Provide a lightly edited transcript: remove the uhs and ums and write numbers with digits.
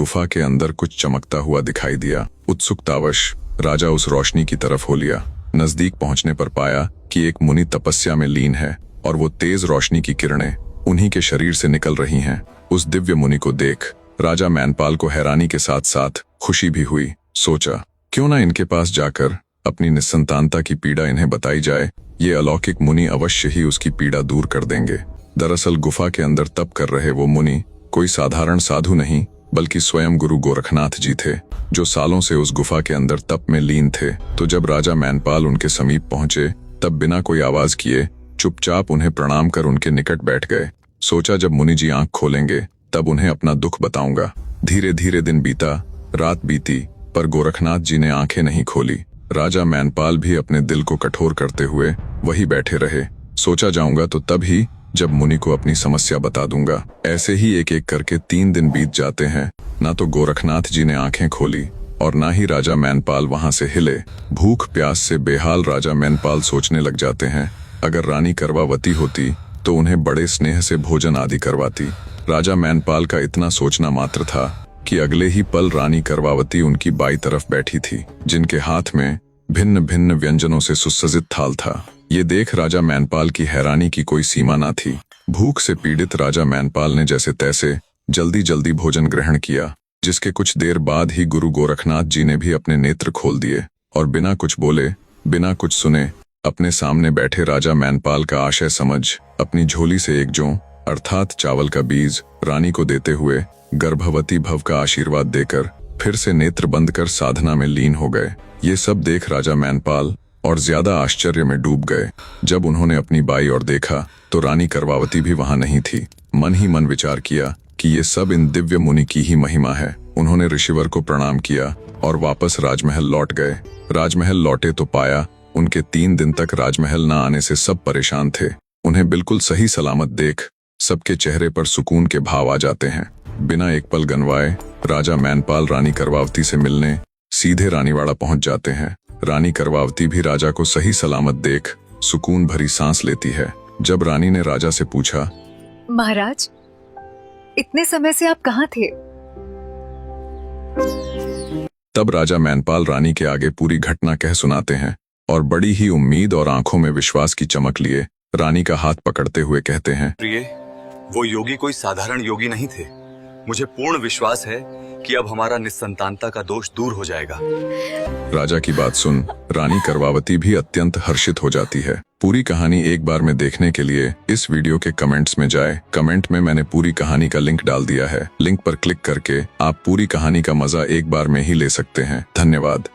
गुफा के अंदर कुछ चमकता हुआ दिखाई दिया। उत्सुकतावश राजा उस रोशनी की तरफ हो लिया। नजदीक पहुंचने पर पाया कि एक मुनि तपस्या में लीन है और वो तेज रोशनी की किरणें उन्हीं के शरीर से निकल रही हैं। उस दिव्य मुनि को देख राजा मैनपाल को हैरानी के साथ साथ खुशी भी हुई। सोचा, क्यों ना इनके पास जाकर अपनी निस्संतानता की पीड़ा इन्हें बताई जाए। ये अलौकिक मुनि अवश्य ही उसकी पीड़ा दूर कर देंगे। दरअसल गुफा के अंदर तप कर रहे वो मुनि कोई साधारण साधु नहीं बल्कि स्वयं गुरु गोरखनाथ जी थे, जो सालों से उस गुफा के अंदर तप में लीन थे। तो जब राजा मैनपाल उनके समीप पहुंचे तब बिना कोई आवाज किए चुपचाप उन्हें प्रणाम कर उनके निकट बैठ गए। सोचा, जब मुनि जी आंख खोलेंगे तब उन्हें अपना दुख बताऊंगा। धीरे धीरे दिन बीता, रात बीती, पर गोरखनाथ जी ने आंखें नहीं खोली। राजा मैनपाल भी अपने दिल को कठोर करते हुए वही बैठे रहे। सोचा, जाऊंगा तो तब ही जब मुनि को अपनी समस्या बता दूंगा। ऐसे ही एक एक करके 3 दिन बीत जाते हैं। ना तो गोरखनाथ जी ने आंखें खोली और ना ही राजा मैनपाल वहां से हिले। भूख प्यास से बेहाल राजा मैनपाल सोचने लग जाते हैं, अगर रानी करवावती होती तो उन्हें बड़े स्नेह से भोजन आदि करवाती। राजा मैनपाल का इतना सोचना मात्र था कि अगले ही पल रानी करवावती उनकी बाई तरफ बैठी थी, जिनके हाथ में भिन्न भिन्न व्यंजनों से सुसज्जित थाल था। ये देख राजा मैनपाल की हैरानी की कोई सीमा न थी। भूख से पीड़ित राजा मैनपाल ने जैसे तैसे जल्दी जल्दी भोजन ग्रहण किया, जिसके कुछ देर बाद ही गुरु गोरखनाथ जी ने भी अपने नेत्र खोल दिए और बिना कुछ बोले, बिना कुछ सुने अपने सामने बैठे राजा मैनपाल का आशय समझ अपनी झोली से एक जौ अर्थात चावल का बीज रानी को देते हुए गर्भवती भव का आशीर्वाद देकर फिर से नेत्र बंद कर साधना में लीन हो गए। ये सब देख राजा मैनपाल और ज्यादा आश्चर्य में डूब गए। जब उन्होंने अपनी बाई और देखा तो रानी करवावती भी वहां नहीं थी। मन ही मन विचार किया कि ये सब इन दिव्य मुनि की ही महिमा है। उन्होंने ऋषिवर को प्रणाम किया और वापस राजमहल लौट गए। राजमहल लौटे तो पाया उनके 3 दिन तक राजमहल न आने से सब परेशान थे। उन्हें बिल्कुल सही सलामत देख सबके चेहरे पर सुकून के भाव आ जाते हैं। बिना एक पल गनवाए राजा मैनपाल रानी करवावती से मिलने सीधे रानीवाड़ा पहुंच जाते हैं। रानी करवावती भी राजा को सही सलामत देख सुकून भरी सांस लेती है। जब रानी ने राजा से पूछा, महाराज, इतने समय से आप कहाँ थे? तब राजा मैनपाल रानी के आगे पूरी घटना कह सुनाते हैं और बड़ी ही उम्मीद और आंखों में विश्वास की चमक लिए रानी का हाथ पकड़ते हुए कहते हैं, प्रिय, वो योगी कोई साधारण योगी नहीं थे। मुझे पूर्ण विश्वास है कि अब हमारा निस्संतानता का दोष दूर हो जाएगा। राजा की बात सुन रानी करवावती भी अत्यंत हर्षित हो जाती है। पूरी कहानी एक बार में देखने के लिए इस वीडियो के कमेंट्स में जाए। कमेंट में मैंने पूरी कहानी का लिंक डाल दिया है। लिंक पर क्लिक करके आप पूरी कहानी का मजा एक बार में ही ले सकते हैं। धन्यवाद।